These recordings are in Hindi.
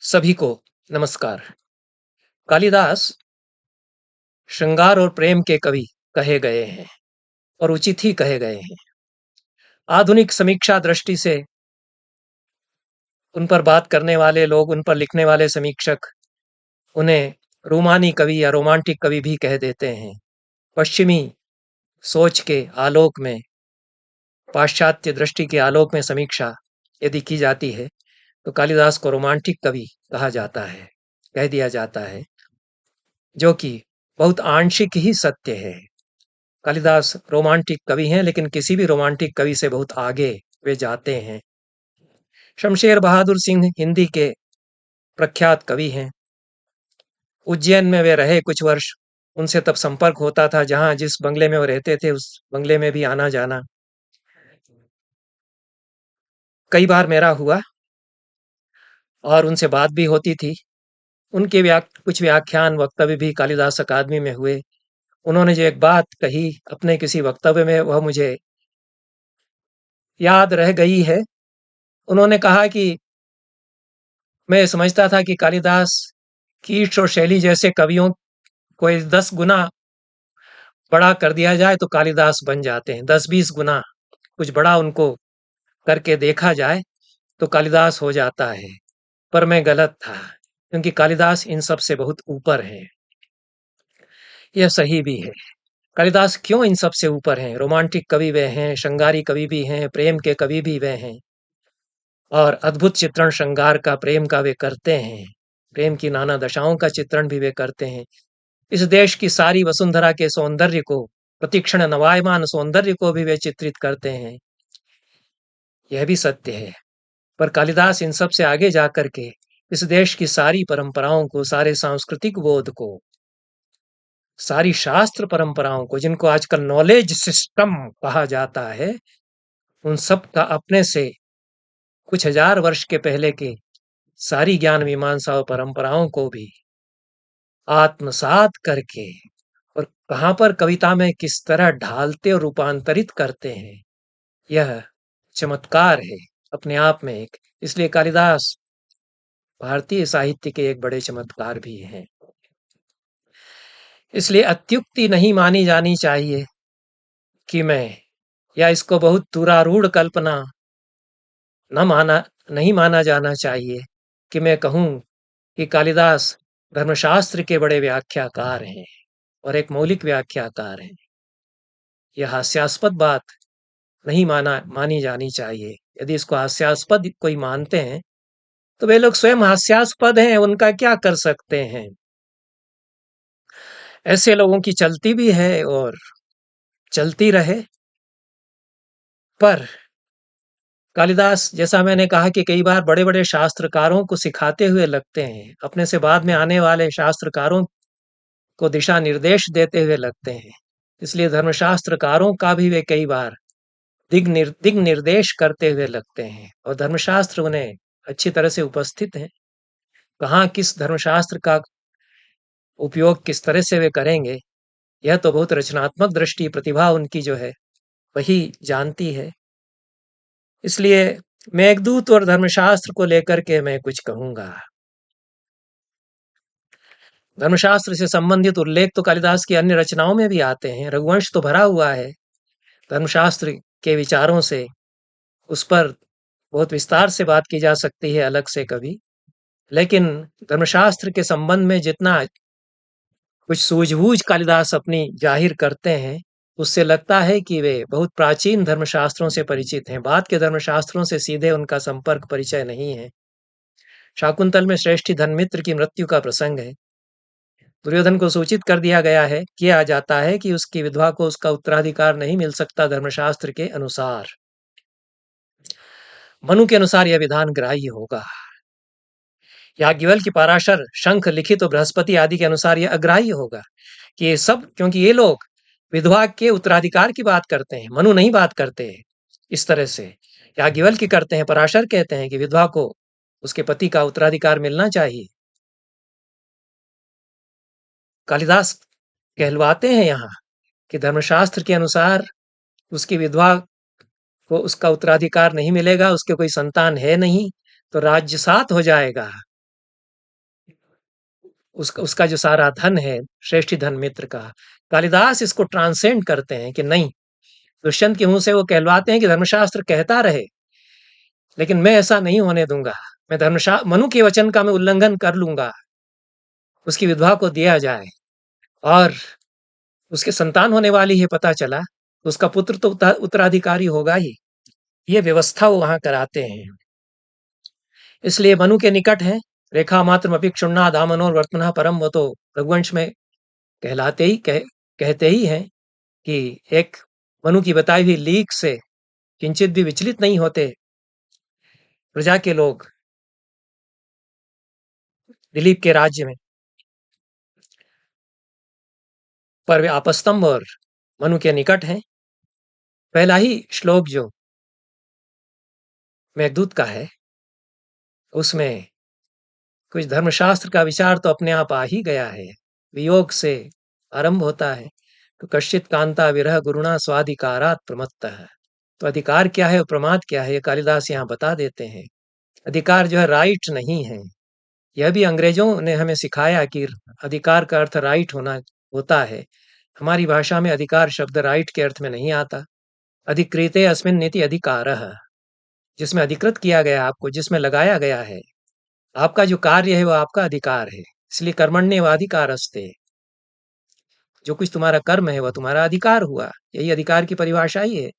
सभी को नमस्कार। कालिदास श्रृंगार और प्रेम के कवि कहे गए हैं और उचित ही कहे गए हैं। आधुनिक समीक्षा दृष्टि से उन पर बात करने वाले लोग, उन पर लिखने वाले समीक्षक उन्हें रोमानी कवि या रोमांटिक कवि भी कह देते हैं। पश्चिमी सोच के आलोक में, पाश्चात्य दृष्टि के आलोक में समीक्षा यदि की जाती है तो कालिदास को रोमांटिक कवि कहा जाता है, कह दिया जाता है, जो कि बहुत आंशिक ही सत्य है। कालिदास रोमांटिक कवि हैं, लेकिन किसी भी रोमांटिक कवि से बहुत आगे वे जाते हैं। शमशेर बहादुर सिंह हिंदी के प्रख्यात कवि हैं। उज्जैन में वे रहे कुछ वर्ष। उनसे तब संपर्क होता था, जहां जिस बंगले में वो रहते थे उस बंगले में भी आना जाना कई बार मेरा हुआ और उनसे बात भी होती थी। उनके कुछ व्याख्यान वक्तव्य भी कालिदास अकादमी में हुए। उन्होंने जो एक बात कही अपने किसी वक्तव्य में, वह मुझे याद रह गई है। उन्होंने कहा कि मैं समझता था कि कालिदास, कीट्स और शैली जैसे कवियों को 10 गुना बड़ा कर दिया जाए तो कालिदास बन जाते हैं। 10-20 गुना कुछ बड़ा उनको करके देखा जाए तो कालिदास हो जाता है। पर मैं गलत था, क्योंकि कालिदास इन सब से बहुत ऊपर है। यह सही भी है। कालिदास क्यों इन सब से ऊपर हैं? रोमांटिक कवि वे हैं, श्रृंगारी कवि भी हैं, प्रेम के कवि भी वे हैं और अद्भुत चित्रण श्रृंगार का, प्रेम का वे करते हैं। प्रेम की नाना दशाओं का चित्रण भी वे करते हैं। इस देश की सारी वसुंधरा के सौंदर्य को, प्रतिक्षण नवायमान सौंदर्य को भी वे चित्रित करते हैं। यह भी सत्य है। पर कालिदास इन सब से आगे जाकर के इस देश की सारी परंपराओं को, सारे सांस्कृतिक बोध को, सारी शास्त्र परंपराओं को, जिनको आजकल नॉलेज सिस्टम कहा जाता है, उन सब का अपने से कुछ हजार वर्ष के पहले के सारी ज्ञान मीमांसा और परंपराओं को भी आत्मसात करके और कहां पर कविता में किस तरह ढालते और रूपांतरित करते हैं, यह चमत्कार है अपने आप में एक। इसलिए कालिदास भारतीय साहित्य के एक बड़े चमत्कार भी हैं। इसलिए अत्युक्ति नहीं मानी जानी चाहिए कि मैं, या इसको बहुत दुरारूढ़ कल्पना न माना नहीं माना जाना चाहिए कि मैं कहूं कि कालिदास धर्मशास्त्र के बड़े व्याख्याकार हैं और एक मौलिक व्याख्याकार हैं। यह हास्यास्पद बात नहीं मानी जानी चाहिए। यदि इसको हास्यास्पद कोई मानते हैं तो वे लोग स्वयं हास्यास्पद हैं, उनका क्या कर सकते हैं। ऐसे लोगों की चलती भी है और चलती रहे। पर कालिदास, जैसा मैंने कहा कि कई बार बड़े बड़े शास्त्रकारों को सिखाते हुए लगते हैं, अपने से बाद में आने वाले शास्त्रकारों को दिशा निर्देश देते हुए लगते हैं। इसलिए धर्मशास्त्रकारों का भी वे कई बार दिग निर्देश करते हुए लगते हैं और धर्मशास्त्र उन्हें अच्छी तरह से उपस्थित हैं। कहाँ किस धर्मशास्त्र का उपयोग किस तरह से वे करेंगे, यह तो बहुत रचनात्मक दृष्टि, प्रतिभा उनकी जो है वही जानती है। इसलिए मेघदूत और धर्मशास्त्र को लेकर के मैं कुछ कहूंगा। धर्मशास्त्र से संबंधित उल्लेख तो कालिदास की अन्य रचनाओं में भी आते हैं। रघुवंश तो भरा हुआ है धर्मशास्त्र के विचारों से। उस पर बहुत विस्तार से बात की जा सकती है अलग से कभी। लेकिन धर्मशास्त्र के संबंध में जितना कुछ सूझबूझ कालिदास अपनी जाहिर करते हैं, उससे लगता है कि वे बहुत प्राचीन धर्मशास्त्रों से परिचित हैं। बाद के धर्मशास्त्रों से सीधे उनका संपर्क परिचय नहीं है। शाकुंतल में श्रेष्ठी धनमित्र की मृत्यु का प्रसंग है। दुर्योधन को सूचित कर दिया गया है, किया जाता है कि उसकी विधवा को उसका उत्तराधिकार नहीं मिल सकता धर्मशास्त्र के अनुसार। मनु के अनुसार यह विधान ग्राह्य होगा। याज्ञवल्क्य की पराशर, शंख, लिखित और बृहस्पति आदि के अनुसार यह अग्राह्य होगा कि ये सब, क्योंकि ये लोग विधवा के उत्तराधिकार की बात करते हैं, मनु नहीं बात करते इस तरह से। याज्ञवल्क्य करते हैं, पराशर कहते हैं कि विधवा को उसके पति का उत्तराधिकार मिलना चाहिए। कालिदास कहलवाते हैं यहाँ कि धर्मशास्त्र के अनुसार उसकी विधवा को उसका उत्तराधिकार नहीं मिलेगा, उसके कोई संतान है नहीं, तो राज्य सात हो जाएगा। उसका उसका जो सारा धन है, श्रेष्ठी धन मित्र का। कालिदास इसको ट्रांसेंड करते हैं कि नहीं, दुष्यंत के मुंह से वो कहलवाते हैं कि धर्मशास्त्र कहता रहे, लेकिन मैं ऐसा नहीं होने दूंगा। मैं मनु के वचन का मैं उल्लंघन कर लूंगा, उसकी विधवा को दिया जाए, और उसके संतान होने वाली है, पता चला उसका पुत्र तो उत्तराधिकारी होगा ही। ये व्यवस्था वो वहां कराते हैं। इसलिए मनु के निकट है। रेखा मात्र अभी क्षुण्णा दामनोर वर्तमान परम, वो तो रघुवंश में कहते ही हैं कि एक मनु की बताई हुई लीक से किंचित भी विचलित नहीं होते प्रजा के लोग दिलीप के राज्य में। पर वे आपस्तंभ और मनु के निकट हैं। पहला ही श्लोक जो मेघदूत का है, उसमें कुछ धर्मशास्त्र का विचार तो अपने आप आ ही गया है। वियोग से आरंभ होता है, तो कश्चित कांता विरह गुरुणा स्वाधिकारात प्रमत्तः। तो अधिकार क्या है और प्रमाद क्या है, ये कालिदास यहाँ बता देते हैं। अधिकार जो है राइट नहीं है। यह भी अंग्रेजों ने हमें सिखाया कि अधिकार का अर्थ राइट होना होता है। हमारी भाषा में अधिकार शब्द राइट के अर्थ में नहीं आता। अधिकृते अस्मिन् नीति अधिकारः, जिसमें अधिकृत किया गया आपको, जिसमें लगाया गया है, आपका जो कार्य है वो आपका अधिकार है। इसलिए कर्मण्येवाधिकारस्ते, जो कुछ तुम्हारा कर्म है वह तुम्हारा अधिकार हुआ। यही अधिकार की परिभाषा ही है।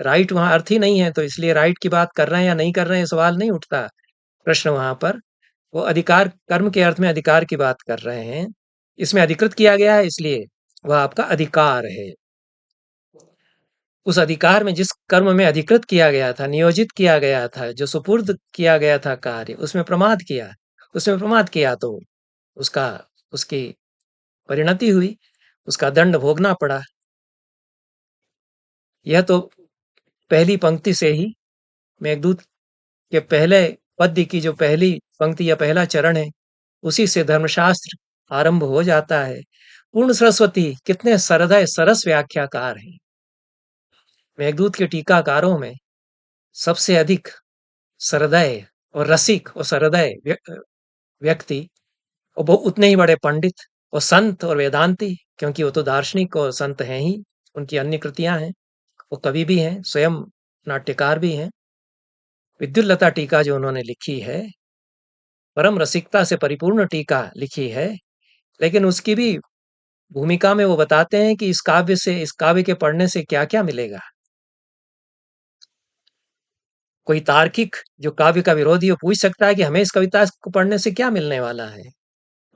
राइट वहां अर्थ ही नहीं है, तो इसलिए राइट की बात कर रहे हैं या नहीं कर रहे हैं सवाल नहीं उठता। प्रश्न वहां पर वो अधिकार, कर्म के अर्थ में अधिकार की बात कर रहे हैं। इसमें अधिकृत किया गया है, इसलिए वह आपका अधिकार है। उस अधिकार में, जिस कर्म में अधिकृत किया गया था, नियोजित किया गया था, जो सुपुर्द किया गया था कार्य, उसमें प्रमाद किया तो उसका उसकी परिणति हुई, उसका दंड भोगना पड़ा। यह तो पहली पंक्ति से ही, मेघदूत के पहले पद्य की जो पहली पंक्ति या पहला चरण है, उसी से धर्मशास्त्र आरंभ हो जाता है। पूर्ण सरस्वती कितने सरदय सरस व्याख्याकार हैं। मेघदूत के टीकाकारों में सबसे अधिक सरदय और रसिक और सरदय व्यक्ति, और वो उतने ही बड़े पंडित और संत और वेदांती, क्योंकि वो तो दार्शनिक और संत हैं ही। उनकी अन्य कृतियां हैं, वो कवि भी हैं, स्वयं नाट्यकार भी हैं। विद्युल्लता टीका जो उन्होंने लिखी है, परम रसिकता से परिपूर्ण टीका लिखी है, लेकिन उसकी भी भूमिका में वो बताते हैं कि इस काव्य के पढ़ने से क्या क्या मिलेगा। कोई तार्किक जो काव्य का विरोधी, वो पूछ सकता है कि हमें इस कविता को पढ़ने से क्या मिलने वाला है।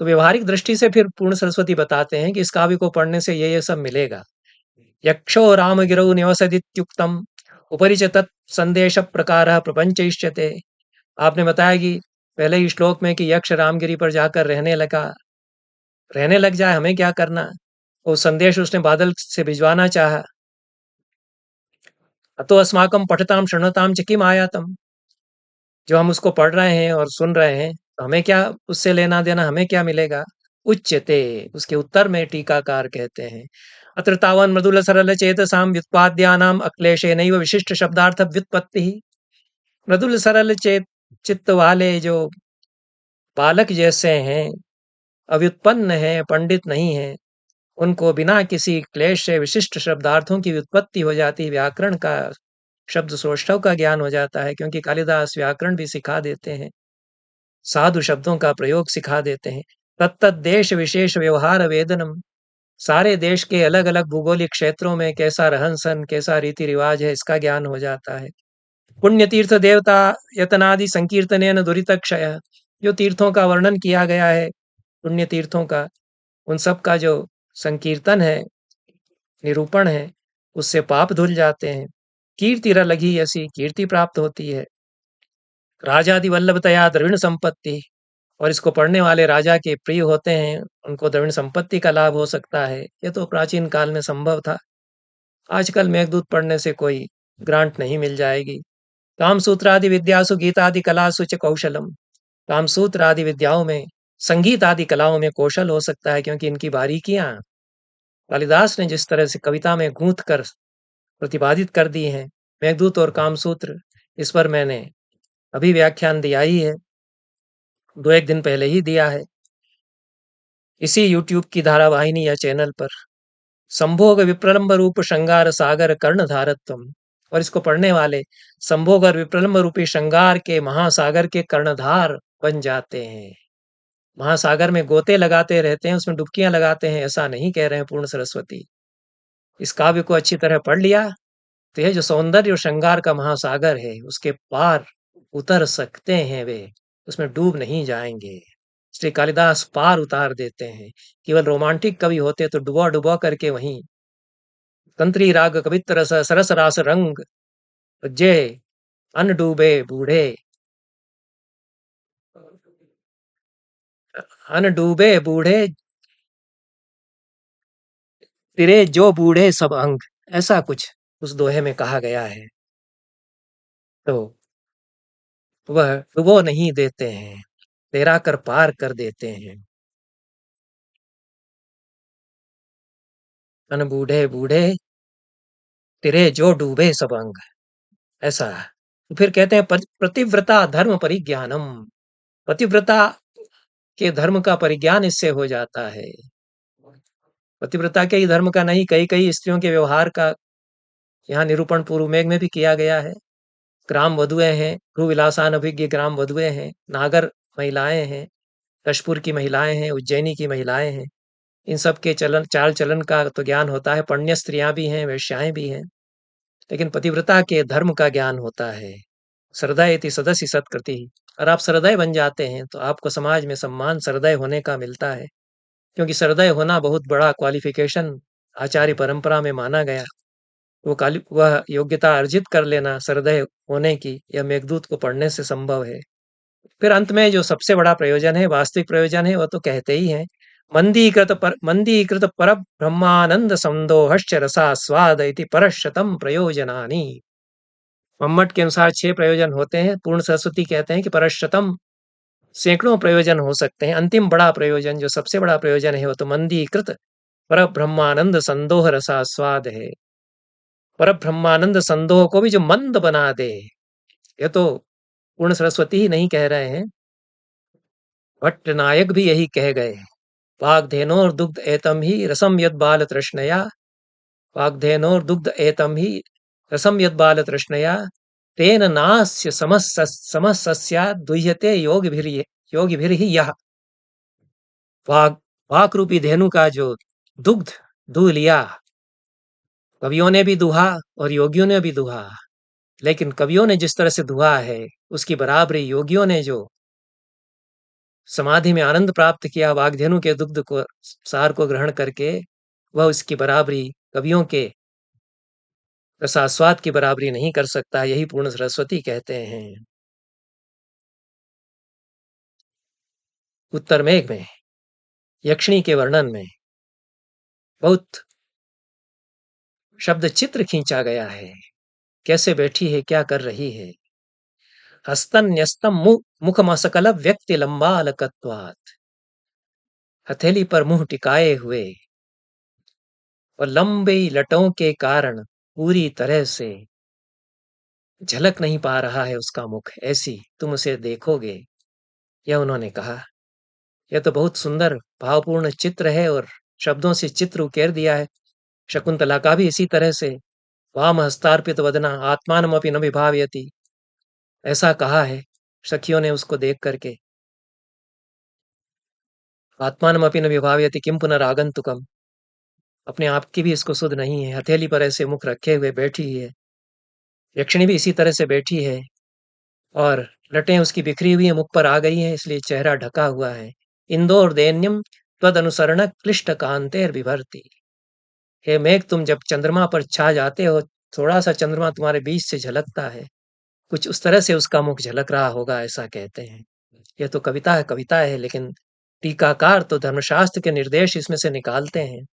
तो व्यवहारिक दृष्टि से फिर पूर्ण सरस्वती बताते हैं कि इस काव्य को पढ़ने से ये सब मिलेगा। यक्षो राम गिरौ निवसदित्युक्तम उपरि च तत् संदेश प्रकार प्रपंचयिष्यते। आपने बताया कि पहले ही श्लोक में कि यक्ष रामगिरी पर जाकर रहने लग जाए, हमें क्या करना। वो संदेश उसने बादल से भिजवाना चाहा। अतो अस्माकम पठताम शृणताम च किम आयातम, जो हम उसको पढ़ रहे हैं और सुन रहे हैं, तो हमें क्या उससे लेना देना, हमें क्या मिलेगा। उच्यते, उसके उत्तर में टीकाकार कहते हैं, अत्र तावन् मृदुल सरल चेतसाम व्युत्पाद्यानाम अक्लेशेनैव विशिष्ट शब्दार्थ व्युत्पत्ति। मृदुल सरल चित्त वाले जो बालक जैसे हैं, अव्युत्पन्न है, पंडित नहीं है, उनको बिना किसी क्लेश से विशिष्ट शब्दार्थों की व्युत्पत्ति हो जाती है। व्याकरण का, शब्द सौष्ठव का ज्ञान हो जाता है, क्योंकि कालिदास व्याकरण भी सिखा देते हैं, साधु शब्दों का प्रयोग सिखा देते हैं। तत्त देश विशेष व्यवहार वेदनम, सारे देश के अलग अलग भूगोलिक क्षेत्रों में कैसा रहन सहन, कैसा रीति रिवाज है, इसका ज्ञान हो जाता है। पुण्य तीर्थ देवता यतनादि संकीर्तन दुरित क्षय, जो तीर्थों का वर्णन किया गया है, पुण्य तीर्थों का, उन सब का जो संकीर्तन है, निरूपण है, उससे पाप धुल जाते हैं। कीर्ति लगी, ऐसी कीर्ति प्राप्त होती है। राजादि वल्लभतया द्रविण संपत्ति, और इसको पढ़ने वाले राजा के प्रिय होते हैं, उनको द्रविण संपत्ति का लाभ हो सकता है। ये तो प्राचीन काल में संभव था, आजकल मेघदूत पढ़ने से कोई ग्रांट नहीं मिल जाएगी। कामसूत्र आदि विद्यासु गीतादि कलासु च कौशलम, कामसूत्र आदि विद्याओं में, संगीत आदि कलाओं में कौशल हो सकता है, क्योंकि इनकी बारीकियां कालिदास ने जिस तरह से कविता में गूंथ कर प्रतिपादित कर दी हैं। मेघदूत और कामसूत्र, इस पर मैंने अभी व्याख्यान दिया ही है, 2-1 दिन पहले ही दिया है। इसी यूट्यूब की धारावाहिनी या चैनल पर संभोग विप्रलंब रूप श्रृंगार सागर कर्ण धारत्वम, और इसको पढ़ने वाले संभोग और विप्रलंब रूपी श्रृंगार के महासागर के कर्णधार बन जाते हैं। महासागर में गोते लगाते रहते हैं, उसमें डुबकियां लगाते हैं, ऐसा नहीं कह रहे हैं पूर्ण सरस्वती। इस काव्य को अच्छी तरह पढ़ लिया तो यह जो सौंदर्य और श्रृंगार का महासागर है उसके पार उतर सकते हैं वे, उसमें डूब नहीं जाएंगे। श्री कालिदास पार उतार देते हैं। केवल रोमांटिक कवि होते तो डुबा डुबा करके वहीं तंत्री राग कवित्र रस सरस रास रंग जे अन डूबे बूढ़े, अन डूबे बूढ़े तिरे जो बूढ़े सब अंग, ऐसा कुछ उस दोहे में कहा गया है। तो वह डुबो नहीं देते हैं, तैरा कर पार कर देते हैं। अन बूढ़े बूढ़े तिरे जो डूबे सब अंग, ऐसा। तो फिर कहते हैं प्रतिव्रता धर्म परिज्ञानम, पतिव्रता के धर्म का परिज्ञान इससे हो जाता है। पतिव्रता के ही धर्म का नहीं, कई कई स्त्रियों के व्यवहार का यहाँ निरूपण पूर्व मेघ में भी किया गया है। ग्राम वधुएं हैं, भ्रूविलासान अभिज्ञ ग्राम वधुएं हैं, नागर महिलाएं हैं, कशपुर की महिलाएं हैं, उज्जैनी की महिलाएं हैं। इन सब के चलन चाल चलन का तो ज्ञान होता है। पण्य स्त्रियां भी हैं, वेश्याएं भी हैं, लेकिन पतिव्रता के धर्म का ज्ञान होता है। सरदय इति सदस्य सत्कृति, और आप सरदय बन जाते हैं तो आपको समाज में सम्मान सरदय होने का मिलता है, क्योंकि सरदय होना बहुत बड़ा क्वालिफिकेशन आचार्य परंपरा में माना गया। वह योग्यता अर्जित कर लेना सरदय होने की, यह मेघदूत को पढ़ने से संभव है। फिर अंत में जो सबसे बड़ा प्रयोजन है, वास्तविक प्रयोजन है, वह तो कहते ही हैं, मंदीकृत पर ब्रह्मानंद संदोहश्च रसास्वाद इति परशतम प्रयोजनानि। मम्मट के अनुसार 6 प्रयोजन होते हैं। पूर्ण सरस्वती कहते हैं कि परशतम, सैकड़ों प्रयोजन हो सकते हैं। अंतिम बड़ा प्रयोजन, जो सबसे बड़ा प्रयोजन है, वो तो मंदीकृत पर ब्रह्मानंद संदोह रसास्वाद है। पर ब्रह्मानंद संदोह को भी जो मंद बना दे, ये तो पूर्ण सरस्वती ही नहीं कह रहे हैं, भट्ट नायक भी यही कह गए। वाग्धेनोर दुग्ध एतम ही रसम यद बाल तृष्णया, वाग्धेनोर दुग्ध एतम ही रसम यद बाल तृष्णया, तेन नास्य समस्या दुह्यते योगिभिर्हि यः। वाग वाक रूपी धेनु का जो दुग्ध दूह लिया, कवियों ने भी दुहा और योगियों ने भी दुहा, लेकिन कवियों ने जिस तरह से दुहा है उसकी बराबरी योगियों ने जो समाधि में आनंद प्राप्त किया वाग्धेनु के दुग्ध को, सार को ग्रहण करके, वह उसकी बराबरी कवियों के रसास्वाद की बराबरी नहीं कर सकता। यही पूर्ण सरस्वती कहते हैं। उत्तर मेघ में यक्षिणी के वर्णन में बहुत शब्द चित्र खींचा गया है। कैसे बैठी है, क्या कर रही है। हस्तन्यस्तम मुखमसकल व्यक्ति लंबालकत्वात्, हथेली पर मुंह टिकाए हुए और लंबे लटों के कारण पूरी तरह से झलक नहीं पा रहा है उसका मुख, ऐसी तुम उसे देखोगे, यह उन्होंने कहा। यह तो बहुत सुंदर भावपूर्ण चित्र है और शब्दों से चित्र उकेर दिया है। शकुंतला का भी इसी तरह से वाम हस्तार्पित वदना आत्मानमपि न विभावयति, ऐसा कहा है सखियों ने उसको देख करके। आत्मानमपि न विभावयति किम पुनरागंतुकम, अपने आप की भी इसको सुध नहीं है। हथेली पर ऐसे मुख रखे हुए बैठी है। यक्षिणी भी इसी तरह से बैठी है और लटें उसकी बिखरी हुई मुख पर आ गई हैं, इसलिए चेहरा ढका हुआ है। इंदोर दैन्यम त्वद अनुसरण क्लिष्ट कांतेर विभर्ति, हे मेघ तुम जब चंद्रमा पर छा जाते हो, थोड़ा सा चंद्रमा तुम्हारे बीच से झलकता है, कुछ उस तरह से उसका मुख झलक रहा होगा, ऐसा कहते हैं। यह तो कविता है, लेकिन टीकाकार तो धर्मशास्त्र के निर्देश इसमें से निकालते हैं।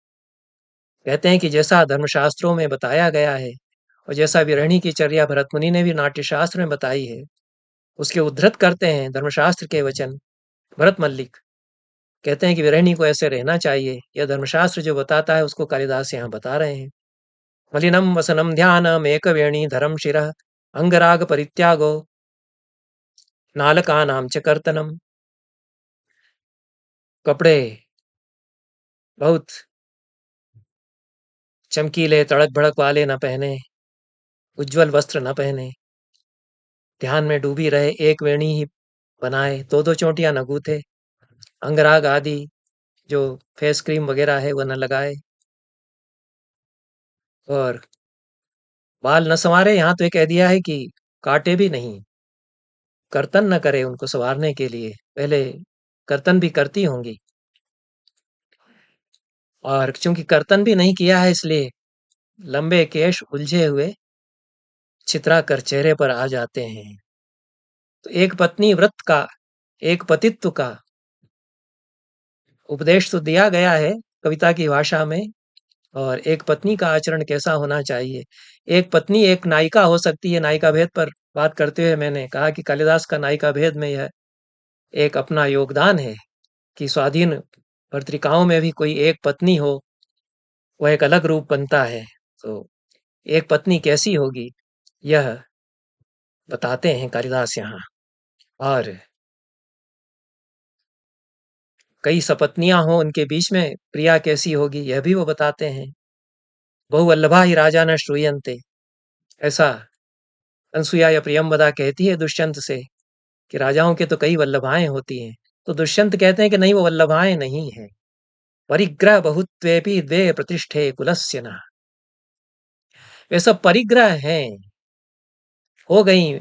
कहते हैं कि जैसा धर्मशास्त्रों में बताया गया है और जैसा विरहिणी की चर्या भरत मुनि ने भी नाट्यशास्त्र में बताई है, उसके उद्धृत करते हैं धर्मशास्त्र के वचन भरत मल्लिक। कहते हैं कि विरहिणी को ऐसे रहना चाहिए। यह धर्मशास्त्र जो बताता है उसको कालिदास यहाँ बता रहे हैं। मलिनम वसनम ध्यानम एक वेणी धरम शिरः, अंगराग परित्यागो नालकानाम च कर्तनम। कपड़े बहुत चमकीले तड़क भड़क वाले न पहने, उज्जवल वस्त्र न पहने, ध्यान में डूबी रहे, एक वेणी ही बनाए, दो दो चोटियां न गूथे, अंगराग आदि जो फेस क्रीम वगैरह है वह न लगाए, और बाल न संवारे। यहाँ तो ये कह दिया है कि काटे भी नहीं, कर्तन न करे उनको संवारने के लिए, पहले कर्तन भी करती होंगी, और चूंकि कर्तन भी नहीं किया है इसलिए लंबे केश उलझे हुए छितरा कर चेहरे पर आ जाते हैं। तो एक पत्नी व्रत का, एक पतित्व का उपदेश तो दिया गया है कविता की भाषा में, और एक पत्नी का आचरण कैसा होना चाहिए। एक पत्नी एक नायिका हो सकती है। नायिका भेद पर बात करते हुए मैंने कहा कि कालिदास का नायिका भेद में यह एक अपना योगदान है कि स्वाधीन पत्रिकाओं में भी कोई एक पत्नी हो, वह एक अलग रूप बनता है। तो एक पत्नी कैसी होगी यह बताते हैं कालिदास यहाँ, और कई सपत्नियां हों उनके बीच में प्रिया कैसी होगी यह भी वो बताते हैं। बहुवल्लभा ही राजा न श्रूयन्ते, ऐसा अनसुया या प्रियंवदा कहती है दुष्यंत से कि राजाओं के तो कई वल्लभाएं होती हैं। तो दुष्यंत कहते हैं कि नहीं, वो वल्लभाएं नहीं है। परिग्रह बहुत्वेपि द्वे प्रतिष्ठे कुलस्य न, वे सब परिग्रह हैं। हो गई,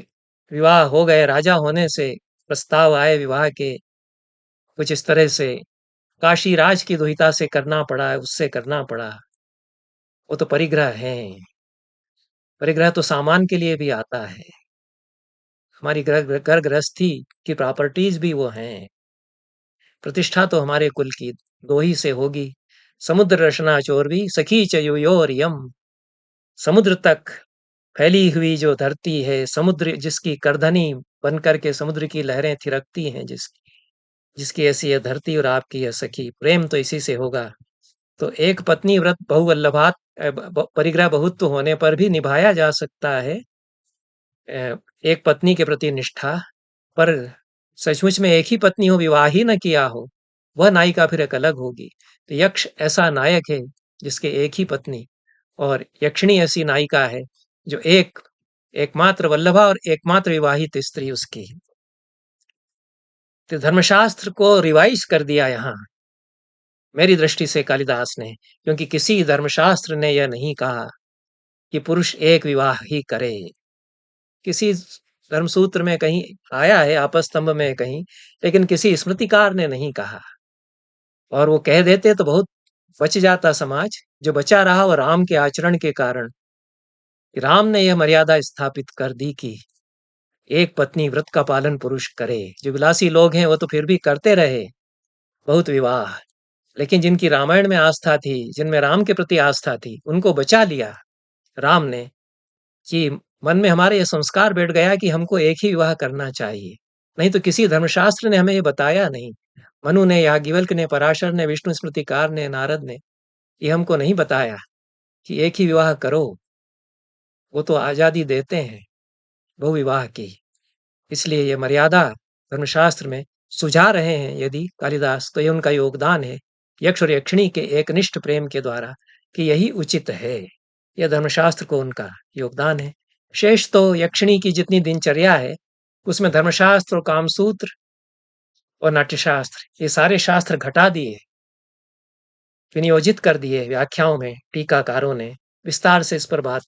विवाह हो गए, राजा होने से प्रस्ताव आए विवाह के, कुछ इस तरह से काशी राज की दुहिता से करना पड़ा है, उससे करना पड़ा, वो तो परिग्रह हैं। परिग्रह तो सामान के लिए भी आता है। हमारी घर गृहस्थी की प्रॉपर्टीज भी वो हैं। प्रतिष्ठा तो हमारे कुल की दो ही से होगी, समुद्र रचना चोरवी सखी चयोर यम। समुद्र तक फैली हुई जो धरती है, समुद्र जिसकी करधनी बनकर के समुद्र की लहरें थिरकती हैं, जिसकी ऐसी है धरती और आपकी है सखी, प्रेम तो इसी से होगा। तो एक पत्नी व्रत बहुवल्लभात परिग्रह बहुत्व होने पर भी निभाया जा सकता है एक पत्नी के प्रति निष्ठा। पर सचमुच में एक ही पत्नी हो, विवाह ही न किया हो, वह नायिका फिर एक अलग होगी। तो यक्ष ऐसा नायक है जिसके एक ही पत्नी, और यक्षिणी ऐसी नायिका है जो एकमात्र वल्लभा और एकमात्र विवाहित स्त्री उसकी। तो धर्मशास्त्र को रिवाइज कर दिया यहाँ मेरी दृष्टि से कालिदास ने, क्योंकि किसी धर्मशास्त्र ने यह नहीं कहा कि पुरुष एक विवाह ही करे। किसी धर्मसूत्र में कहीं आया है, आपस्तंभ में कहीं, लेकिन किसी स्मृतिकार ने नहीं कहा। और वो कह देते तो बहुत बच जाता समाज। जो बचा रहा वो राम के आचरण के कारण। राम ने यह मर्यादा स्थापित कर दी कि एक पत्नी व्रत का पालन पुरुष करे। जो विलासी लोग हैं वो तो फिर भी करते रहे बहुत विवाह, लेकिन जिनकी रामायण में आस्था थी, जिनमें राम के प्रति आस्था थी, उनको बचा लिया राम ने, कि मन में हमारे यह संस्कार बैठ गया कि हमको एक ही विवाह करना चाहिए। नहीं तो किसी धर्मशास्त्र ने हमें ये बताया नहीं। मनु ने, याज्ञवल्क्य ने, पराशर ने, विष्णु स्मृतिकार ने, नारद ने ये हमको नहीं बताया कि एक ही विवाह करो। वो तो आजादी देते हैं बहुविवाह की। इसलिए ये मर्यादा धर्मशास्त्र में सुझा रहे हैं यदि कालिदास, तो ये उनका योगदान है यक्ष और यक्षिणी के एकनिष्ठ प्रेम के द्वारा, कि यही उचित है। यह धर्मशास्त्र को उनका योगदान है। शेष तो यक्षिणी की जितनी दिनचर्या है उसमें धर्मशास्त्र और कामसूत्र और नाट्यशास्त्र ये सारे शास्त्र घटा दिए, विनियोजित कर दिए व्याख्याओं में। टीकाकारों ने विस्तार से इस पर बात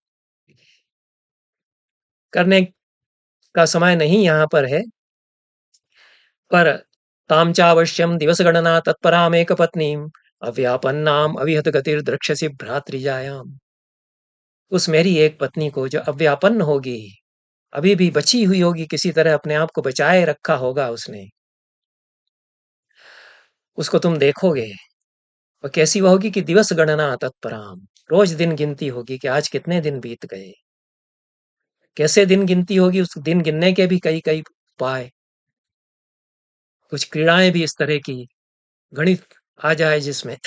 करने का समय नहीं यहाँ पर है। पर ताम चावश्यम दिवस गणना तत्पराम एक पत्नीम अव्यापन्नाम अविहत गतिर द्रक्ष्यसि भ्रातृजायाम। उस मेरी एक पत्नी को जो अव्यापन्न होगी, अभी भी बची हुई होगी, किसी तरह अपने आप को बचाए रखा होगा उसने, उसको तुम देखोगे। और कैसी वो होगी कि दिवस गणना तत्पराम, रोज दिन गिनती होगी कि आज कितने दिन बीत गए। कैसे दिन गिनती होगी, उस दिन गिनने के भी कई कई उपाय, कुछ क्रीड़ाएं भी इस तरह की, गणित आ जाए जिसमें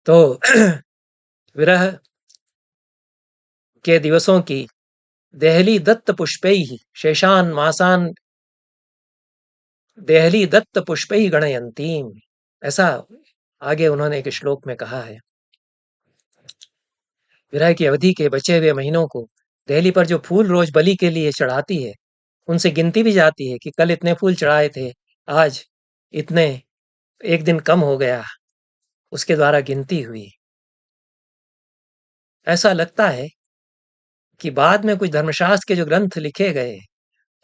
तो विरह के दिवसों की देहली दत्त पुष्पैः शेषान मासान देहली दत्त पुष्पैः गणयन्तीम, ऐसा आगे उन्होंने एक श्लोक में कहा है, विरह की अवधि के बचे हुए महीनों को दहली पर जो फूल रोज बलि के लिए चढ़ाती है, उनसे गिनती भी जाती है कि कल इतने फूल चढ़ाए थे, आज इतने, एक दिन कम हो गया, उसके द्वारा गिनती हुई। ऐसा लगता है कि बाद में कुछ धर्मशास्त्र के जो ग्रंथ लिखे गए,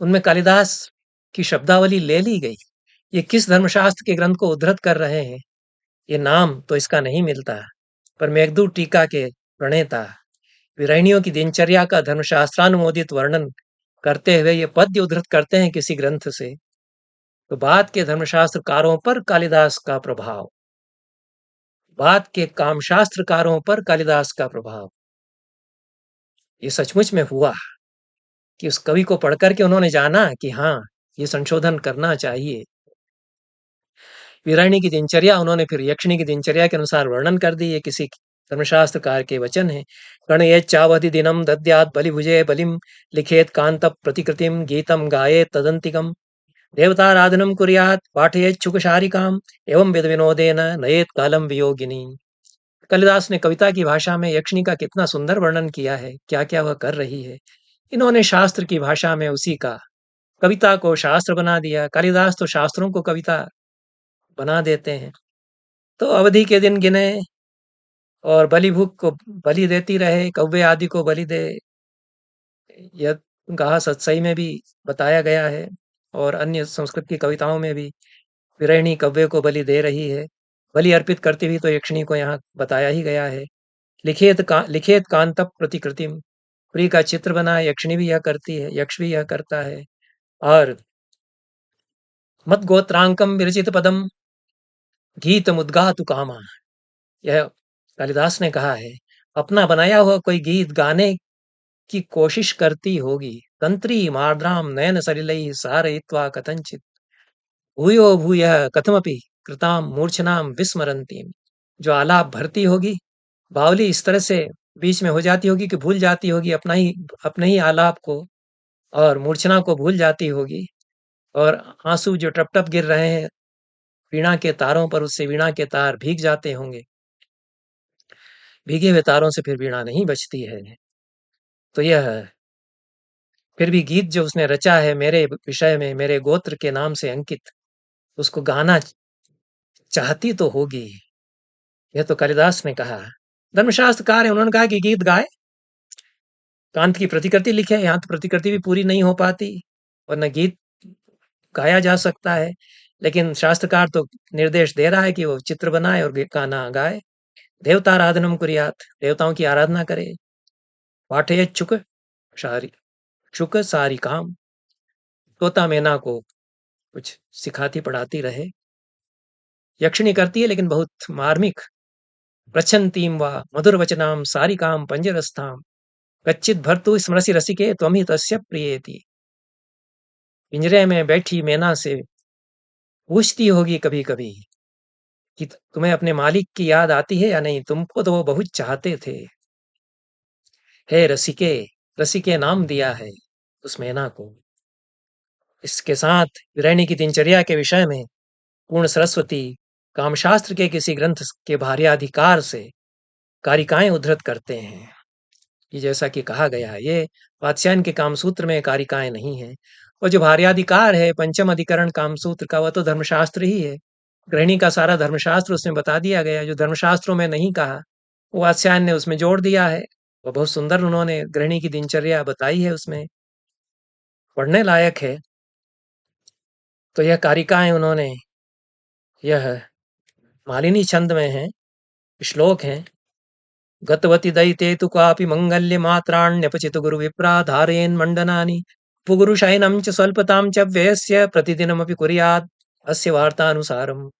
उनमें कालिदास की शब्दावली ले ली गई। ये किस धर्मशास्त्र के ग्रंथ को उद्धृत कर रहे हैं, ये नाम तो इसका नहीं मिलता, पर मेघदूत टीका के प्रणेता विरहिणियों की दिनचर्या का धर्मशास्त्रानुमोदित वर्णन करते हुए ये पद्य उद्धृत करते हैं किसी ग्रंथ से, तो बाद के धर्मशास्त्रकारों पर कालिदास का प्रभाव, बाद के कामशास्त्रकारों पर कालिदास का प्रभाव, ये सचमुच में हुआ कि उस कवि को पढ़ करके उन्होंने जाना कि हाँ, ये संशोधन करना चाहिए। विरहिणी की दिनचर्या उन्होंने फिर यक्षिणी की दिनचर्या के अनुसार वर्णन कर दी। ये किसी धर्मशास्त्रकार के वचन है। गणयेच्चावधि दिनम दद्यात् बलिभुजे बलिम लिखेत कांत प्रतिकृतिम गीतम गायेत तदंतिकम देवताराधनम कुर्यात् पाठयेत् शुकशारिकाम एवं विद विनोदेन नयेत कालम वियोगिनी। कालिदास ने कविता की भाषा में यक्षिणी का कितना सुंदर वर्णन किया है, क्या क्या वह कर रही है। इन्होंने शास्त्र की भाषा में उसी का कविता को शास्त्र बना दिया। कालिदास तो शास्त्रों को कविता बना देते हैं। तो अवधि के दिन गिने और बलिभूख को बलि देती रहे, कौवे आदि को बलि दे, यह कहा सतसई में भी बताया गया है और अन्य संस्कृत की कविताओं में भी विरहिणी कौवे को बलि दे रही है। बलि अर्पित करती हुई तो यक्षिणी को यहाँ बताया ही गया है। लिखेत कांतप प्रतिकृतिम, प्रिय का चित्र बना, यक्षिणी भी यह करती है, यक्ष भी यह करता है। और मत गोत्रांकम विरचित पदम गीत मुद्गातु कामा, यह कालिदास ने कहा है, अपना बनाया हुआ कोई गीत गाने की कोशिश करती होगी। तंत्री मार्द्राम नयन सलिलैः सारयित्वा कथंचित भूयो भूयः कथमपि कृताम मूर्छनाम विस्मरंतीम। जो आलाप भरती होगी, बावली इस तरह से बीच में हो जाती होगी कि भूल जाती होगी अपने ही आलाप को और मूर्छना को भूल जाती होगी। और आंसू जो टप टप गिर रहे हैं वीणा के तारों पर, उससे वीणा के तार भीग जाते होंगे। भीगे हुए तारों से फिर वीणा नहीं बजती है। तो यह फिर भी गीत जो उसने रचा है मेरे विषय में, मेरे गोत्र के नाम से अंकित, उसको गाना चाहती तो होगी। यह तो कालिदास ने कहा। धर्मशास्त्रकार है, उन्होंने कहा कि गीत गाए, कांत की प्रतिकृति लिखे। यहाँ तो प्रतिकृति भी पूरी नहीं हो पाती और न गीत गाया जा सकता है, लेकिन शास्त्रकार तो निर्देश दे रहा है कि वो चित्र बनाए और गाना गाए। देवताराधनम कुर्यात, देवताओं की आराधना करे। पाठे चुक सारी काम, तोता मैना को कुछ सिखाती पढ़ाती रहे। यक्षिणी करती है लेकिन बहुत मार्मिक। प्रच्छन्तीं वा मधुर वचनाम सारिकाम पंजरस्थाम कच्चित भर्तु स्मरसि रसिके त्वं ही तस्य प्रियेति। पिंजरे में बैठी मैना से पूछती होगी कभी कभी कि तुम्हें अपने मालिक की याद आती है या नहीं, तुमको तो वो बहुत चाहते थे। हे रसिके, रसिके नाम दिया है उस मैना को। इसके साथ विरहिणी की दिनचर्या के विषय में पूर्ण सरस्वती कामशास्त्र के किसी ग्रंथ के भार्याधिकार से कारिकाएं उद्धृत करते हैं। ये जैसा कि कहा गया है, ये वात्स्यायन के कामसूत्र में कारिकाएं नहीं है। और जो भार्याधिकार है पंचम अधिकरण कामसूत्र का, वह तो धर्मशास्त्र ही है। गृहिणी का सारा धर्मशास्त्र उसमें बता दिया गया। जो धर्मशास्त्रों में नहीं कहा, वो वात्स्यायन ने उसमें जोड़ दिया है। वो बहुत सुंदर उन्होंने गृहिणी की दिनचर्या बताई है, उसमें पढ़ने लायक है। तो यह कारिकाएं उन्होंने, यह मालिनी छंद में है, श्लोक हैं। गतवति दयिते तु कापि मंगल्यमात्राण्यपचित गुरुविप्रा धारयेन्मण्डनानि पुगुरुशयनं च स्वल्पतां च व्ययस्य प्रतिदिनमपि कुर्यात् अस्य वार्तानुसारम्।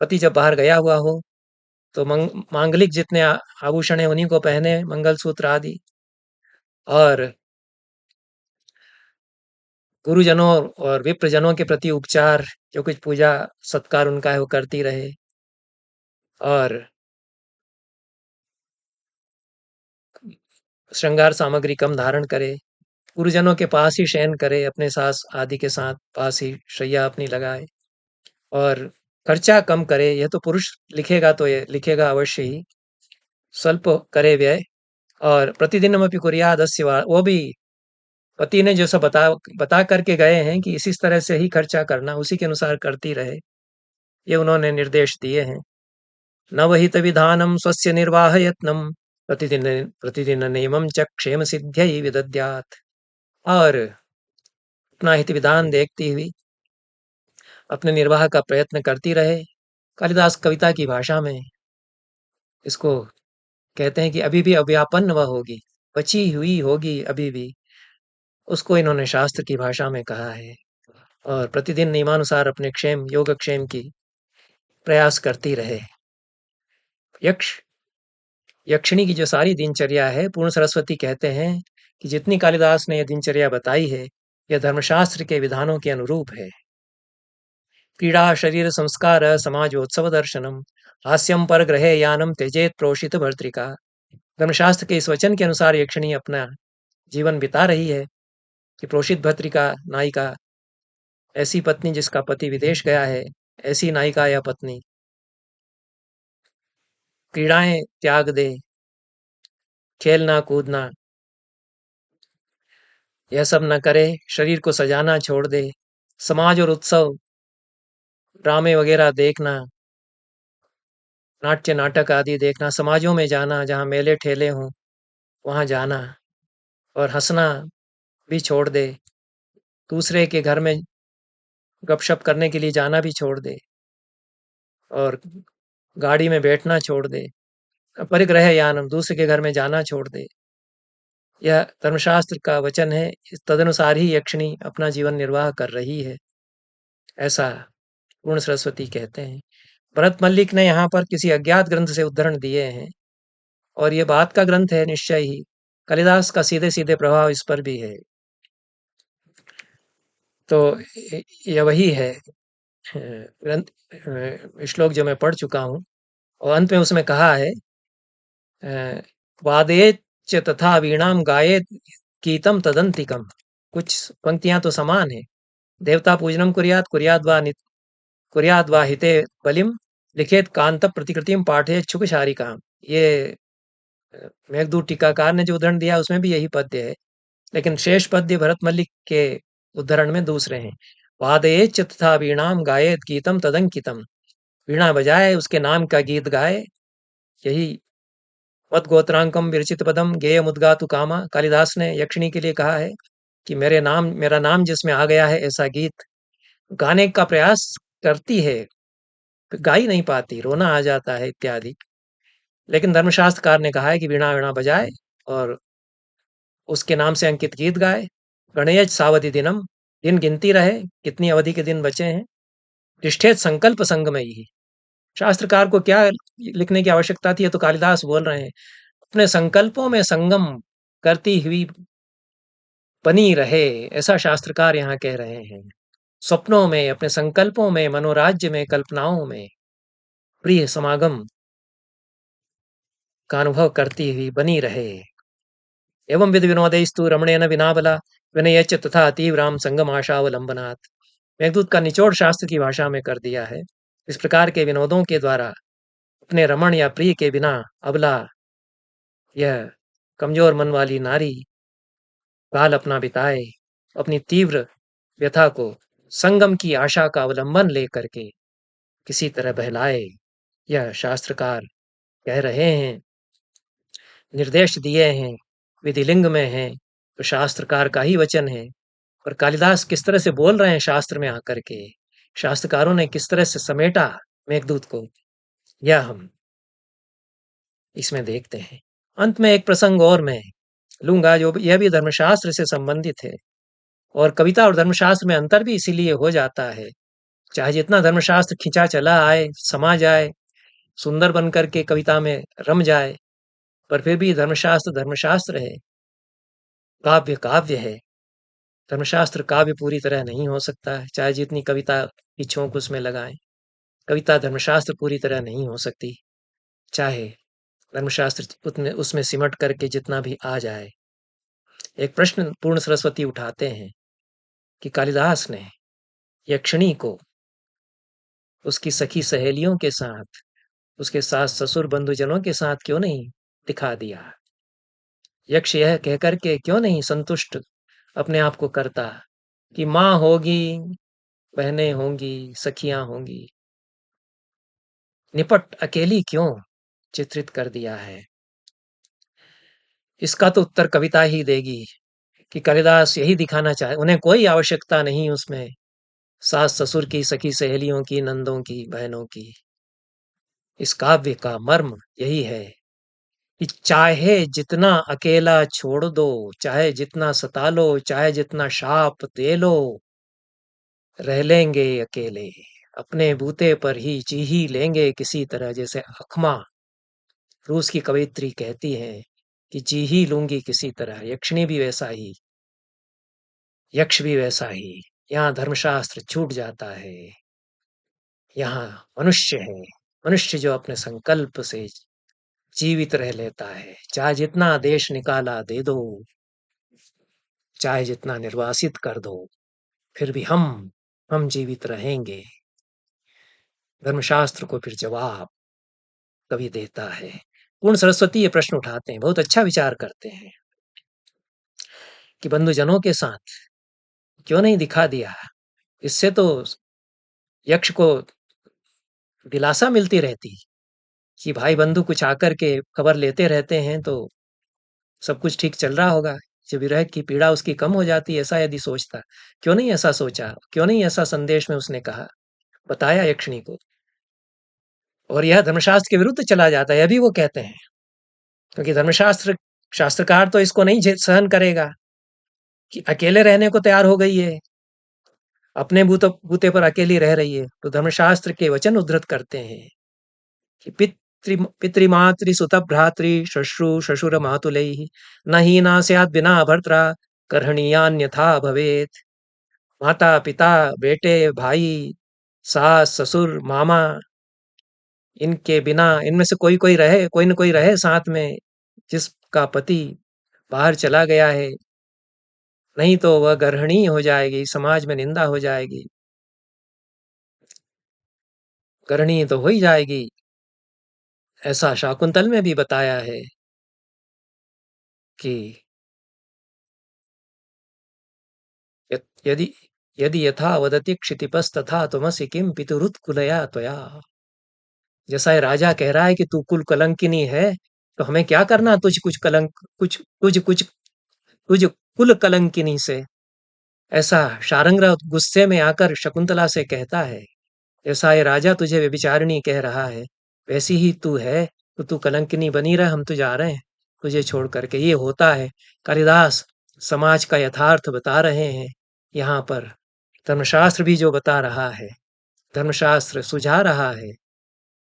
पति जब बाहर गया हुआ हो तो मांगलिक जितने आभूषण है उन्हीं को पहने, मंगलसूत्र आदि, और गुरुजनों और विप्रजनों के प्रति उपचार, जो कुछ पूजा सत्कार उनका है वो करती रहे, और श्रृंगार सामग्री कम धारण करे, गुरुजनों के पास ही शयन करे, अपने सास आदि के साथ पास ही शैया अपनी लगाए, और खर्चा कम करे। यह तो पुरुष लिखेगा तो ये लिखेगा अवश्य ही, स्वल्प करे व्यय, और प्रतिदिनमपि कुर्यादस्य वो भी पति ने जैसा बता करके गए हैं कि इसी तरह से ही खर्चा करना, उसी के अनुसार करती रहे, ये उन्होंने निर्देश दिए हैं। नवहित विधानम स्वस्य निर्वाह यत्नम प्रतिदिन प्रतिदिन नियमम च क्षेम सिद्ध्यै विदद्यात्। और अपना हित विधान देखती हुई अपने निर्वाह का प्रयत्न करती रहे। कालिदास कविता की भाषा में इसको कहते हैं कि अभी भी अव्यापन्न वह होगी, बची हुई होगी अभी भी, उसको इन्होंने शास्त्र की भाषा में कहा है। और प्रतिदिन नियमानुसार अपने क्षेम योगक्षेम की प्रयास करती रहे। यक्ष यक्षिणी की जो सारी दिनचर्या है, पूर्ण सरस्वती कहते हैं कि जितनी कालिदास ने यह दिनचर्या बताई है, यह धर्मशास्त्र के विधानों के अनुरूप है। क्रीड़ा शरीर संस्कार समाजोत्सव दर्शनम हास्यम पर ग्रहे यानम त्यजेत प्रोषित भर्तृका। धर्मशास्त्र के इस वचन के अनुसार यक्षिणी अपना जीवन बिता रही है कि प्रोषित भर्तृका नायिका, ऐसी पत्नी जिसका पति विदेश गया है, ऐसी नायिका या पत्नी क्रीड़ाएं त्याग दे, खेलना कूदना यह सब न करे, शरीर को सजाना छोड़ दे, समाज और उत्सव ड्रामे वगैरह देखना, नाट्य नाटक आदि देखना, समाजों में जाना जहाँ मेले ठेले हों वहाँ जाना, और हंसना भी छोड़ दे, दूसरे के घर में गपशप करने के लिए जाना भी छोड़ दे, और गाड़ी में बैठना छोड़ दे, परिग्रह यानम दूसरे के घर में जाना छोड़ दे। यह धर्मशास्त्र का वचन है, तदनुसार ही यक्षिणी अपना जीवन निर्वाह कर रही है, ऐसा पूर्ण सरस्वती कहते हैं। भरत मल्लिक ने यहाँ पर किसी अज्ञात ग्रंथ से उद्धरण दिए हैं, और ये बात का ग्रंथ है निश्चय ही, कालिदास का सीधे सीधे प्रभाव इस पर भी है। तो यह वही है ग्रंथ, श्लोक जो मैं पढ़ चुका हूँ, और अंत में उसमें कहा है वादेत च तथा वीणाम गायेत गीतम तदंतिकम। कुछ पंक्तियां तो समान है। देवता पूजनम कुर्याद वा हिते बलिम लिखेत कांत प्रतिकृतिम पाठे क्षुक शारिका। ये मेघदूत टीकाकार ने जो उदाहरण दिया उसमें भी यही पद्य है, लेकिन शेष पद्य भरत मल्लिक के उद्धरण में दूसरे हैं। वादयेत च तथा वीणाम गायेत गीतम तदंकितम, वीणा बजाए उसके नाम का गीत गाए, यही मत गोत्रांकम विरचित पदम गेय मुद्गातु कामा। कालिदास ने यक्षिणी के लिए कहा है कि मेरा नाम जिसमें आ गया है, ऐसा गीत गाने का प्रयास करती है, गा ही नहीं पाती, रोना आ जाता है इत्यादि। लेकिन धर्मशास्त्रकार ने कहा है कि वीणा वीणा बजाए और उसके नाम से अंकित गीत गाए। गणयज सावधि दिनम, दिन गिनती रहे, कितनी अवधि के दिन बचे हैं। तिष्ठेत संकल्प संगमयी, शास्त्रकार को क्या लिखने की आवश्यकता थी, ये तो कालिदास बोल रहे हैं। अपने संकल्पों में संगम करती हुई बनी रहे, ऐसा शास्त्रकार यहाँ कह रहे हैं। स्वप्नों में, अपने संकल्पों में, मनोराज्य में, कल्पनाओं में प्रिय समागम का अनुभव करती हुई बनी रहे। एवं विधि विनोदैस्तु रमणेन विनाबला विनयच तथा तीव्राम संगम आशावलंबनात्। मेघदूत का निचोड़ शास्त्र की भाषा में कर दिया है। इस प्रकार के विनोदों के द्वारा अपने रमण या प्रिय के बिना अबला, यह कमजोर मन वाली नारी काल अपना बिताए, अपनी तीव्र व्यथा को संगम की आशा का अवलंबन लेकर के किसी तरह बहलाए, यह शास्त्रकार कह रहे हैं, निर्देश दिए हैं, विधिलिंग में है, तो शास्त्रकार का ही वचन है। और कालिदास किस तरह से बोल रहे हैं शास्त्र में आकर के, शास्त्रकारों ने किस तरह से समेटा मेघदूत को, यह हम इसमें देखते हैं। अंत में एक प्रसंग और मैं लूंगा, जो यह भी धर्मशास्त्र से संबंधित है, और कविता और धर्मशास्त्र में अंतर भी इसीलिए हो जाता है। चाहे जितना धर्मशास्त्र खिंचा चला आए, समा जाए, सुंदर बन करके कविता में रम जाए, पर फिर भी धर्मशास्त्र धर्मशास्त्र है, काव्य काव्य है। धर्मशास्त्र काव्य पूरी तरह नहीं हो सकता है, चाहे जितनी कविता की छोंक उसमें लगाएं। कविता धर्मशास्त्र पूरी तरह नहीं हो सकती, चाहे धर्मशास्त्र उतने उसमें सिमट करके जितना भी आ जाए। एक प्रश्न पूर्ण सरस्वती उठाते हैं कि कालिदास ने यक्षिणी को उसकी सखी सहेलियों के साथ, उसके सास ससुर बंधुजनों के साथ क्यों नहीं दिखा दिया? यक्ष यह कहकर के क्यों नहीं संतुष्ट अपने आप को करता कि माँ होगी, बहनें होंगी, सखियां होंगी, निपट अकेली क्यों चित्रित कर दिया है? इसका तो उत्तर कविता ही देगी कि कालिदास यही दिखाना चाहे, उन्हें कोई आवश्यकता नहीं उसमें सास ससुर की, सखी सहेलियों की, नंदों की, बहनों की। इस काव्य का मर्म यही है कि चाहे जितना अकेला छोड़ दो, चाहे जितना सता लो, चाहे जितना शाप दे लो, रह लेंगे अकेले, अपने बूते पर ही जी ही लेंगे किसी तरह। जैसे अखमा, रूस की कवयित्री कहती है कि जी ही लूंगी किसी तरह। यक्षिणी भी वैसा ही, यक्ष भी वैसा ही। यहाँ धर्मशास्त्र छूट जाता है। यहाँ मनुष्य है, मनुष्य जो अपने संकल्प से जीवित रह लेता है। चाहे जितना देश निकाला दे दो, चाहे जितना निर्वासित कर दो, फिर भी हम जीवित रहेंगे। धर्मशास्त्र को फिर जवाब कवि देता है। पूर्ण सरस्वती ये प्रश्न उठाते हैं, बहुत अच्छा विचार करते हैं कि बंधुजनों के साथ क्यों नहीं दिखा दिया? इससे तो यक्ष को दिलासा मिलती रहती कि भाई बंधु कुछ आकर के खबर लेते रहते हैं तो सब कुछ ठीक चल रहा होगा, जो विरह की पीड़ा उसकी कम हो जाती। ऐसा यदि सोचता, क्यों नहीं ऐसा सोचा? क्यों नहीं ऐसा संदेश में उसने कहा, बताया यक्षिणी को? और यह धर्मशास्त्र के विरुद्ध चला जाता है, यह भी वो कहते हैं, क्योंकि धर्मशास्त्र शास्त्रकार तो इसको नहीं सहन करेगा कि अकेले रहने को तैयार हो गई है, अपने बूते पर अकेली रह रही है। तो धर्मशास्त्र के वचन उद्धृत करते हैं कि पितृमातृ सुत भ्रातृ श्वश्रु श्वशुर मातुलैः न हीना स्यात् बिना भर्त्रा कर्हणीयान्यथा भवेत्। माता पिता बेटे भाई सास ससुर मामा, इनके बिना, इनमें से कोई कोई रहे, कोई न कोई रहे साथ में, जिसका पति बाहर चला गया है, नहीं तो वह गर्हणी हो जाएगी, समाज में निंदा हो जाएगी। गर्हणी तो हो ही जाएगी। ऐसा शाकुंतल में भी बताया है कि यदि यदि यथा वदति क्षितिपस्तथा त्वमसि किम पितुरुत्कुलया त्वया। जैसा ये राजा कह रहा है कि तू कुल कलंकिनी है, तो हमें क्या करना तुझ कुल कलंकिनी से। ऐसा शारंगराव गुस्से में आकर शकुंतला से कहता है, जैसा ये राजा तुझे व्यभिचारिणी कह रहा है, वैसी ही तू है, तो तू कलंकिनी बनी रह, हम तो जा रहे हैं तुझे छोड़ करके। ये होता है। कालिदास समाज का यथार्थ बता रहे हैं यहाँ पर। धर्मशास्त्र भी जो बता रहा है, धर्मशास्त्र सुझा रहा है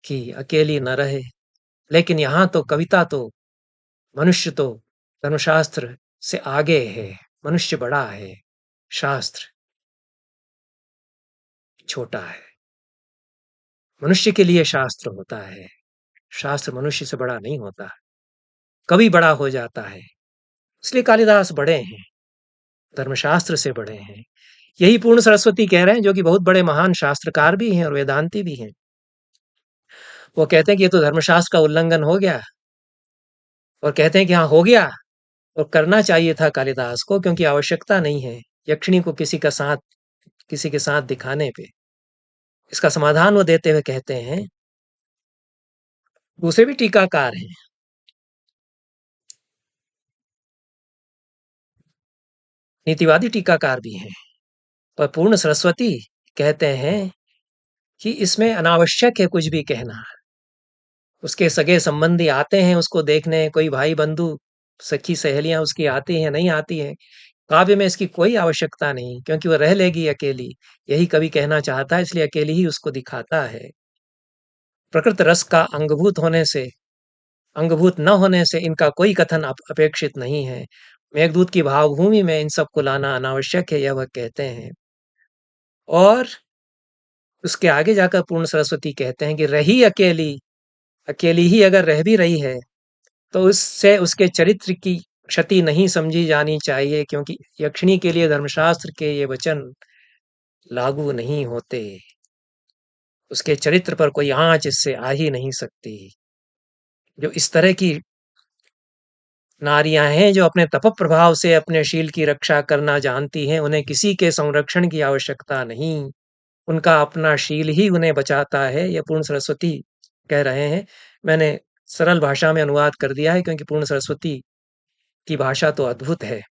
कि अकेली न रहे। लेकिन यहाँ तो कविता तो, मनुष्य तो धर्मशास्त्र से आगे है, मनुष्य बड़ा है, शास्त्र छोटा है। मनुष्य के लिए शास्त्र होता है, शास्त्र मनुष्य से बड़ा नहीं होता। कवि बड़ा हो जाता है, इसलिए कालिदास बड़े हैं, धर्मशास्त्र से बड़े हैं। यही पूर्ण सरस्वती कह रहे हैं, जो कि बहुत बड़े महान शास्त्रकार भी हैं और वेदांती भी हैं। वो कहते हैं कि ये तो धर्मशास्त्र का उल्लंघन हो गया, और कहते हैं कि हाँ हो गया, और करना चाहिए था कालिदास को, क्योंकि आवश्यकता नहीं है यक्षिणी को किसी के साथ दिखाने पे। इसका समाधान वो देते हुए कहते हैं, दूसरे भी टीकाकार हैं, नीतिवादी टीकाकार भी हैं, पर पूर्ण सरस्वती कहते हैं कि इसमें अनावश्यक है कुछ भी कहना। उसके सगे संबंधी आते हैं उसको देखने, कोई भाई बंधु सखी सहेलियां उसकी आती हैं, नहीं आती हैं, काव्य में इसकी कोई आवश्यकता नहीं, क्योंकि वह रह लेगी अकेली। यही कवि कहना चाहता है, इसलिए अकेली ही उसको दिखाता है। प्रकृत रस का अंगभूत न होने से इनका कोई कथन अपेक्षित नहीं है। मेघदूत की भावभूमि में इन सबको लाना अनावश्यक है, यह वह कहते हैं। और उसके आगे जाकर पूर्ण सरस्वती कहते हैं कि रही अकेली, अकेली ही अगर रह भी रही है, तो उससे उसके चरित्र की क्षति नहीं समझी जानी चाहिए, क्योंकि यक्षिणी के लिए धर्मशास्त्र के ये वचन लागू नहीं होते। उसके चरित्र पर कोई आँच इससे आ ही नहीं सकती। जो इस तरह की नारियाँ हैं, जो अपने तप प्रभाव से अपने शील की रक्षा करना जानती हैं, उन्हें किसी के संरक्षण की आवश्यकता नहीं। उनका अपना शील ही उन्हें बचाता है, ये पूर्ण सरस्वती कह रहे हैं। मैंने सरल भाषा में अनुवाद कर दिया है क्योंकि पूर्ण सरस्वती की भाषा तो अद्भुत है।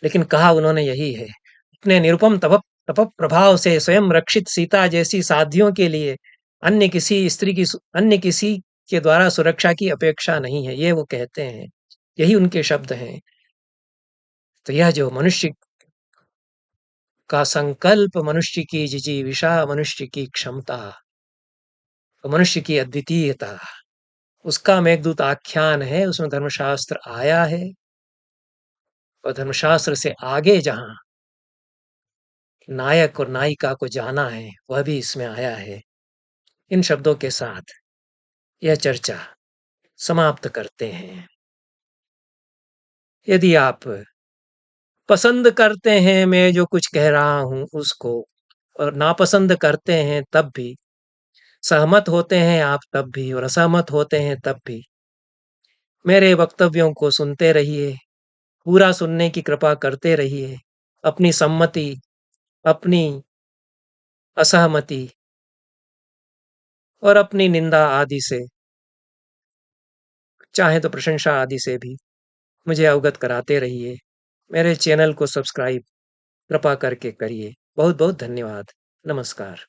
लेकिन कहा उन्होंने यही है, अपने निरुपम तप तप प्रभाव से स्वयं रक्षित सीता जैसी साध्वियों के लिए अन्य किसी के द्वारा सुरक्षा की अपेक्षा नहीं है, ये वो कहते हैं। यही उनके शब्द हैं। तो यह जो मनुष्य का संकल्प, मनुष्य की जिजीविषा, मनुष्य की क्षमता, मनुष्य की अद्वितीयता, उसका मेघदूत आख्यान है। उसमें धर्मशास्त्र आया है और धर्मशास्त्र से आगे जहां नायक और नायिका को जाना है, वह भी इसमें आया है। इन शब्दों के साथ यह चर्चा समाप्त करते हैं। यदि आप पसंद करते हैं मैं जो कुछ कह रहा हूं उसको, और नापसंद करते हैं तब भी, सहमत होते हैं आप तब भी और असहमत होते हैं तब भी, मेरे वक्तव्यों को सुनते रहिए, पूरा सुनने की कृपा करते रहिए। अपनी सम्मति, अपनी असहमति और अपनी निंदा आदि से, चाहे तो प्रशंसा आदि से भी मुझे अवगत कराते रहिए। मेरे चैनल को सब्सक्राइब कृपा करके करिए। बहुत बहुत धन्यवाद। नमस्कार।